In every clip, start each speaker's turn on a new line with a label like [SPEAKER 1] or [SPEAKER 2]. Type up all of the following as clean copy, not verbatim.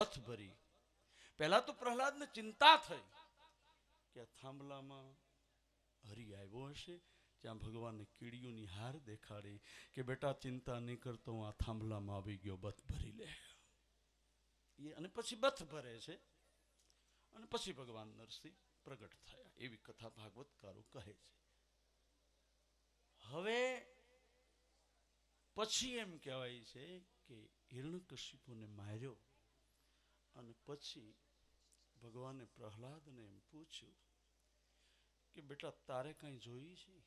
[SPEAKER 1] બથ ભરી. પહેલા તો પ્રહલાદને ચિંતા થઈ કે આ થાંભલામાં હરી આવ્યો હશે, ત્યાં ભગવાનને કીડીઓની હાર દેખાડી કે બેટા ચિંતા નહીં કરતો, હું આ થાંભલામાં આવી ગયો, બથ ભરી લે. અને પછી બથ ભરે છે અને પછી ભગવાન નરસિંહ પ્રગટ થયા, એવી કથા ભાગવતકારો કહે છે. હવે પછી એમ કહેવાય છે કે હિરણ્યકશિપુને માર્યો અને પછી ભગવાને પ્રહલાદને એમ પૂછ્યું કે બેટા તારે કઈ જોઈ છે?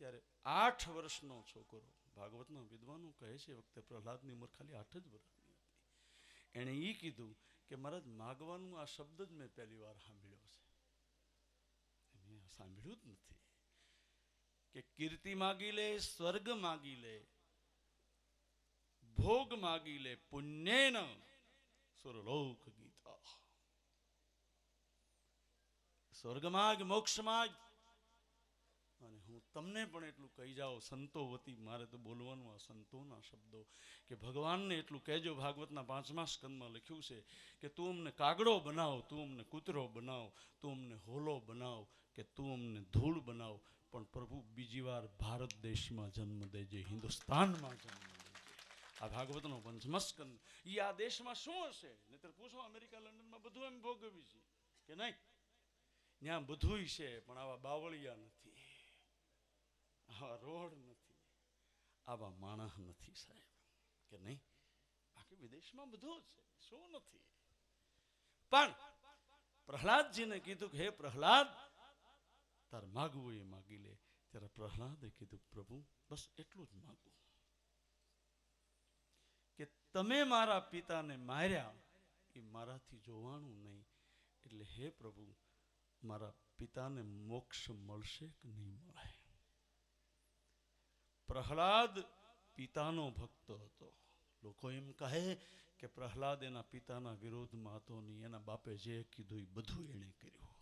[SPEAKER 1] ત્યારે 8 વર્ષનો છોકરો, ભાગવતના વિદ્વાનો કહે છે વખતે પ્રહલાદની ઉંમર ખાલી 8 જ વર્ષની હતી, એણે એ કીધું કે મહારાજ માગવાનું આ શબ્દ જ મેં પહેલી વાર સાંભળ્યો છે. મેં સાંભળ્યું જ નથી કે કીર્તિ માગી લે, સ્વર્ગ માગી લે, ભોગ માગી લે, પુણ્યેન સુરલોક ગીતા. સ્વર્ગ માગ, મોક્ષ માગ. અને હું તમને પણ એટલું કહી જાઉં સંતો વતી, મારે તો બોલવાનું આ સંતોના શબ્દો, કે ભગવાનને એટલું કહેજો, ભાગવતના 5મા સ્કંદમાં લખ્યું છે કે તું અમને કાગડો બનાવ, તું અમને કૂતરો બનાવ, તું અમને હોલો બનાવ, કે તું અમને ધૂળ બનાવ, પણ પ્રભુ બીજી વાર ભારત દેશમાં જન્મ દેજે, હિન્દુસ્તાનમાં જન્મ દેજે. આ ભાગવતનો 5મો સ્કંદ. એ આ દેશમાં શું હશે? નહીતર પૂછો અમેરિકા લંડનમાં બધું એમ ભોગવ્યું છે કે નહીં? ત્યાં બધું છે, પણ આવા બાવળિયા નથી, આવા રોડ નથી, આવા માણસ નથી સાહેબ, કે નહીં? બાકી વિદેશમાં બધું છે, શું નથી? પણ પ્રહલાદજીને કીધું કે હે પ્રહલાદ, તાર માગવું એ માગી લે. ત્યારે પ્રહલાદે કીધું પ્રભુ બસ એટલું જ માગું કે તમે મારા પિતાને માર્યા એ મારાથી જોવાનું નહીં, એટલે હે પ્રભુ મારા પિતાને મોક્ષ મળશે કે નહીં મળે? પ્રહલાદ પિતાનો ભક્ત હતો. લોકો એમ કહે કે પ્રહલાદ એના પિતાના વિરોધમાં હતો નહીં, એના બાપે જે કીધું એ બધું એણે કર્યું.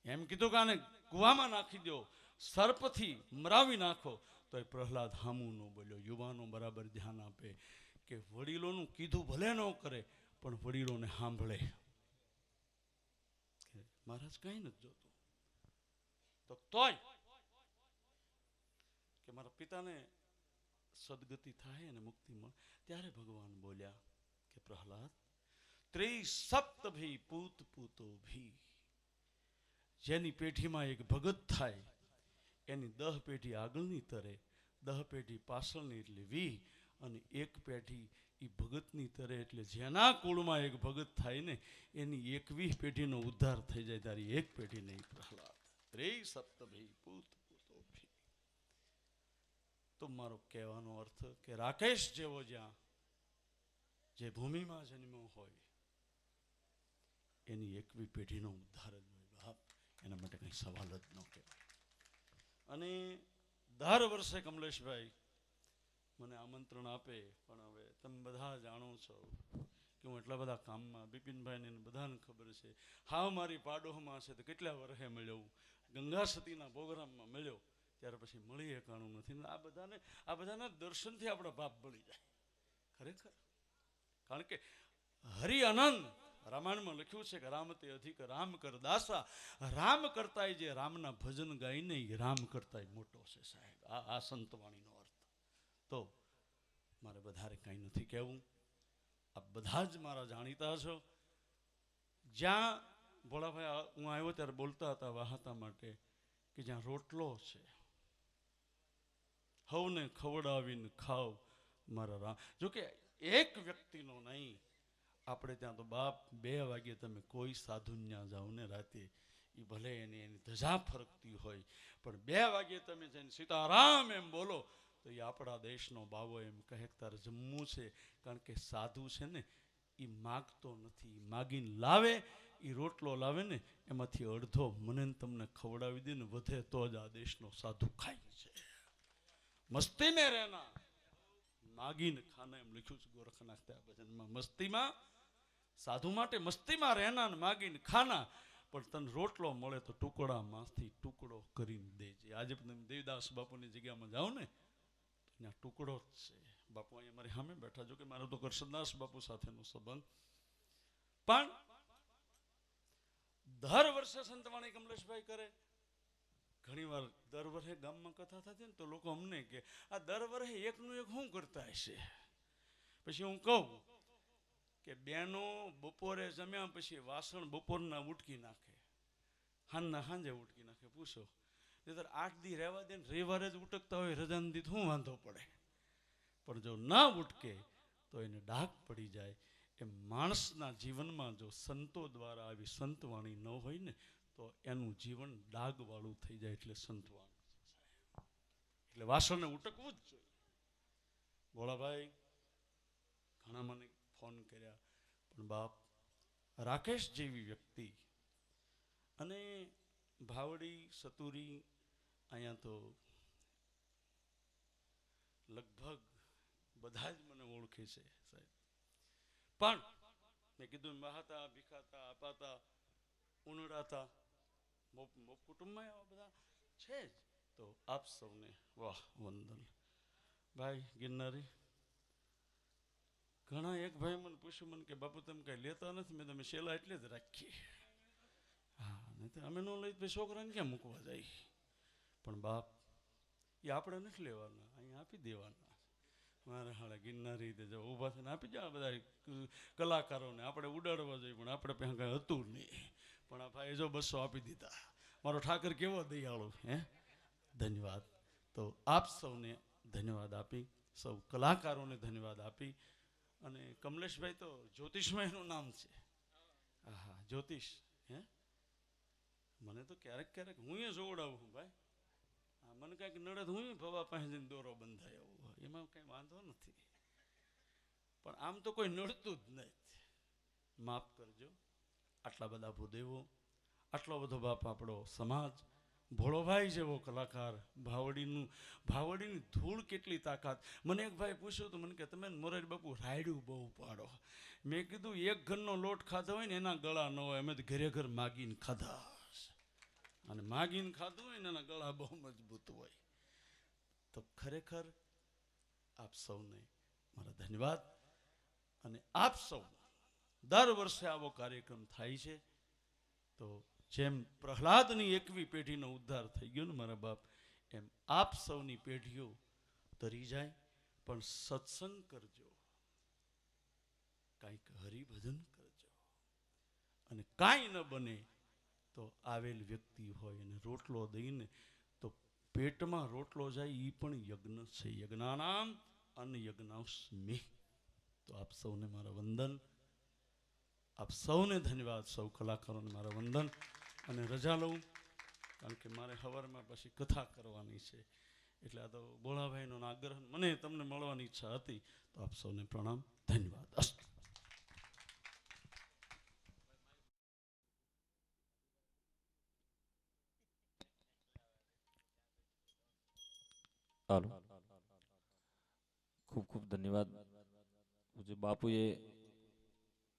[SPEAKER 1] એમ કીધું કે આને કૂવામાં નાખી દો, સર્પથી મરાવી નાખો, તો એ પ્રહલાદ હામું ન બોલ્યો. યુવાનો બરાબર ધ્યાન આપે કે વડીલોનું કીધું ભલે ન કરે, પણ વડીલોને સાંભળે. મહારાજ કઈ નથી જોતું તો તોય કે મારા પિતાને સદગતિ થાય અને મુક્તિ મળે. ત્યારે ભગવાન બોલ્યા કે પ્રહલાદ, ત્રિસપ્તભી પૂત પૂતો ભી, જેની પેઢીમાં એક ભગત થાય એની 10 પેઢી આગળની તરે, 10 પેઢી પાછળની, એટલે 20, અને એક પેઢી એ ભગતની તરે, એટલે જેના કુળમાં એક ભગત થાય ને એની 21 પેઢીનો ઉદ્ધાર થઈ જાય, તારી એક પેઢી નહીં પ્રહલાદ. ત્રિસપ્તભી પૂત પૂતો ભી. તો મારો કહેવાનો અર્થ કે રાકેશ જેવો જ્યાં જે ભૂમિમાં જન્મ્યો હોય એની 21 પેઢીનો ઉદ્ધાર જ હોય બાપ, એના માટે કંઈ સવાલ જ ન કહેવાય. અને દર વર્ષે કમલેશભાઈ મને આમંત્રણ આપે, પણ હવે તમે બધા જાણો છો કે હું એટલા બધા કામમાં, બિપિનભાઈને બધાને ખબર છે, હા મારી પાડોહમાં છે તો કેટલા વર્ષે મળ્યો, ગંગા સતીના પ્રોગ્રામમાં મળ્યો, ત્યાર પછી મળી એકાણું નથી. આ બધાના દર્શનથી આપણા પાપ બળી જાય ખરેખર. કારણ કે હરિ અનંત, રામાયણમાં લખ્યું છે કે રામ તે અધિક રામ કર દાસા, રામ કરતાય જે રામના ભજન ગાય ને એ રામ કરતાય મોટો છે સાહેબ. આ સંતવાણીનો અર્થ. તો મારે વધારે કંઈ નથી કહેવું, આ બધા જ મારા જાણીતા છો. જ્યાં ભોળાભાઈ હું આવ્યો ત્યારે બોલતા હતા વાહતા માટે કે જ્યાં રોટલો છે હવને ખવડાવીને ખાવ મારા રામ. જોકે એક વ્યક્તિનો નહીં, આપણે ત્યાં તો બાપ 2 વાગે તમે કોઈ સાધુ ત્યાં જાઓ ને રાતે, એ ભલે એની ધજા ફરકતી હોય, પણ 2 વાગે તમે જઈને સીતારામ એમ બોલો તો એ આપણા દેશનો બાવો એમ કહે તારે જમવું છે. કારણ કે સાધુ છે ને એ માગતો નથી, માગીને લાવે, એ રોટલો લાવે ને એમાંથી અડધો મને તમને ખવડાવી દે ને વધે તો જ આ દેશનો સાધુ ખાય છે. મસ્તી મેં રહેના માગીને ખાના, એમ લખ્યું છે ગોરખનાથ ત્યાં ભજનમાં. મસ્તીમાં, સાધુ માટે મસ્તીમાં રહેના ને માગીને ખાના, પણ તને રોટલો મળે તો ટુકડામાંથી ટુકડો કરીને દેજે. આજે તમે દેવદાસ બાપુની જગ્યામાં જાઓ ને તો ત્યાં ટુકડો જ છે, બાપુ અહીંયા મારી સામે બેઠા, જો કે મારો તો કરશનદાસ બાપુ સાથેનો સંબંધ, પણ દર વર્ષે સંતવાણી કમલેશભાઈ કરે. ઘણીવાર દર વર્ષે ગામમાં કથા થતી ને તો લોકો અમને કે આ દર વર્ષે એકનું એક શું કરતા હશે. પછી હું કહું કે બેનો બપોરે જમ્યા પછી વાસણ બપોરના ઉટકી નાખે, હાંજના સાંજે ઉટકી નાખે. પૂછો નહીતર 8 દી રહેવા દે ને રવિવારે જ ઉટકતા હોય, રજાના દી શું વાંધો પડે. પણ જો ના ઉટકે તો એને ડાઘ પડી જાય. એ માણસના જીવનમાં જો સંતો દ્વારા આવી સંતવાણી ન હોય ને તો એનું જીવન ડાઘવાળું થઈ જાય. એટલે સંતવાણી, એટલે વાસણને ઉટકવું જ જોઈએ. ભોળાભાઈ ઘણા મને ફોન કર્યા, પણ બાપ રાકેશ જેવી વ્યક્તિ અને ભાવડી સતુરી અહીંયા તો લગભગ બધા જ મને ઓળખે છે સાહેબ. પણ મેં કીધું મહાતા ભીખાતા અપાતા ઉનડાતા કુટુંબમાં આવા બધા છે જ. તો આપ સૌને વાહ વંદન. ભાઈ ગિરનારી ઘણા એક ભાઈ મને પૂછ્યું મને કે બાપુ તમે કઈ લેતા નથી. મેં તમે શેલા એટલે જ રાખીએ. હા, નહીં તો અમે ન લઈ તો છોકરાને ક્યાં મૂકવા જાય. પણ બાપ એ આપણે નથી લેવાના, અહીંયા આપી દેવાના. મારે હાળે ગિરનારી રીતે જો ઊભા થઈને આપી જાય બધા કલાકારોને. આપણે ઉડાડવા જોઈએ પણ આપણે પાસે કાંઈ હતું નહીં. પણ આ ભાઈ જો 200 આપી દીધા. મારો ઠાકર કેવો દયાળુ હે. ધન્યવાદ. તો આપ સૌને ધન્યવાદ આપી, સૌ કલાકારોને ધન્યવાદ આપી. અને કમલેશભાઈ તો જ્યોતિષમાં એનું નામ છે. હા, જ્યોતિષ હે. મને તો ક્યારેક ક્યારેક હું એ જોવડાવું ભાઈ. મને કાંઈક નડદ હું ભવા પાસે જઈને દોરો બંધાય એવું, એમાં કંઈ વાંધો નથી. પણ આમ તો કોઈ નડતું જ નથી. માફ કરજો. આટલા બધા ભૂદેવો, આટલો બધો બાપ આપણો સમાજ, ભોળોભાઈ જેવો કલાકાર, ભાવડીની ધૂળ કેટલી તાકાત. મને એક ભાઈ પૂછ્યું તો મને કે તમે મોરારી બાપુ રાયડું બહુ પાડો. મેં કીધું એક ઘરનો લોટ ખાધો હોય ને એના ગળા ન હોય. અમે તો ઘરે ઘર માગીને ખાધા, અને માગીને ખાધું હોય ને એના ગળા બહુ મજબૂત હોય. તો ખરેખર આપ સૌને મારા ધન્યવાદ. અને આપ સૌ દર વર્ષે આવો કાર્યક્રમ થાય છે. તો જેમ પ્રહલાદની 1મી પેઢીનો ઉદ્ધાર થઈ ગયો ને મારા બાપ, એમ આપ સૌની પેઢીઓ તરી જાય. પણ સત્સંગ કરજો, કાંઈક હરિભજન કરજો. અને કાંઈ ન બને તો આવેલ વ્યક્તિ હોય એને રોટલો દઈને તો પેટમાં રોટલો જાય એ પણ યજ્ઞ છે. યજ્ઞાનામ અન્ન યજ્ઞાસ્મિ. તો આપ સૌને મારા વંદન, આપ સૌને ધન્યવાદ, સૌ કલાકારોને મારા વંદન. અને રજા લઉં કારણ કે મારે સવારમાં પછી કથા કરવાની છે. એટલે આ તો ભોળાભાઈનો આગ્રહ, મને તમને મળવાની ઈચ્છા હતી. તો આપ સૌને પ્રણામ, ધન્યવાદ. અસ્તુ.
[SPEAKER 2] હાલો, ખૂબ ખૂબ ધન્યવાદ. પૂજ્ય બાપુએ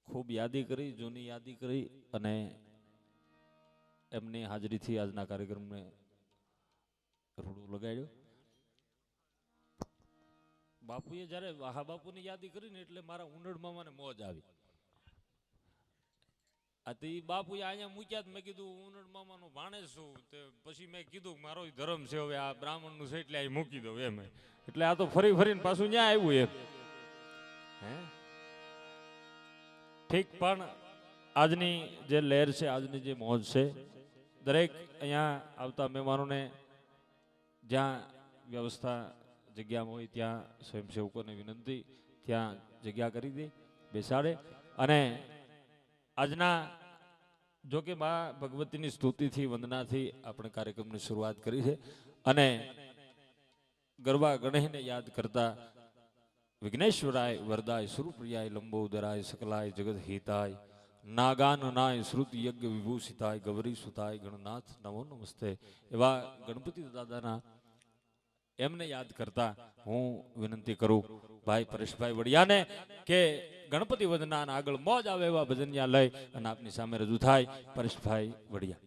[SPEAKER 2] ખૂબ યાદી કરી, જૂની યાદી કરી, અને એમની હાજરીથી આજના કાર્યક્રમને રૂડું લગાડ્યું. બાપુએ જ્યારે વાહા બાપુની યાદી કરી ને એટલે મારા ઉંડળમાં મને મોજ આવી. આ તો ઈ બાપુએ અહીંયા મૂક્યા, મેં કીધું ઉંડળ મામાનો ભાણે શું. પછી મેં કીધું મારો ધર્મ છે હવે આ બ્રાહ્મણનું છે એટલે અહીં મૂકી દઉં એમ. એટલે આ તો ફરી ફરીને પાછું ન્યા આવ્યું એમ. હે ઠીક, પણ આજની જે લહેર છે, આજની જે મોજ છે, દરેક અહીંયા આવતા મહેમાનોને જ્યાં વ્યવસ્થા જગ્યામાં હોય ત્યાં સ્વયંસેવકોને વિનંતી ત્યાં જગ્યા કરી દે, બેસાડે. અને આજના જો કે મા ભગવતીની સ્તુતિથી, વંદનાથી આપણે કાર્યક્રમની શરૂઆત કરી છે. અને ગરબા ગણેશને યાદ કરતા વિઘ્નેશ્વરાય વરદાય સુરપ્રિયાય લંબોદરાય સકલાય જગત હિતાય નાગાનનાય શ્રુત યજ્ઞ વિભૂષિતાય ગૌરી સુતાય ગણનાથ નમો નમસ્તે. એવા ગણપતિ દાદાના એમને યાદ કરતા હું વિનંતી કરું ભાઈ પરેશભાઈ વડિયાને કે ગણપતિ વંદના આગળ મોજ આવે એવા ભજનિયા લઈ અને આપની સામે રજૂ થાય. પરેશભાઈ વડિયા.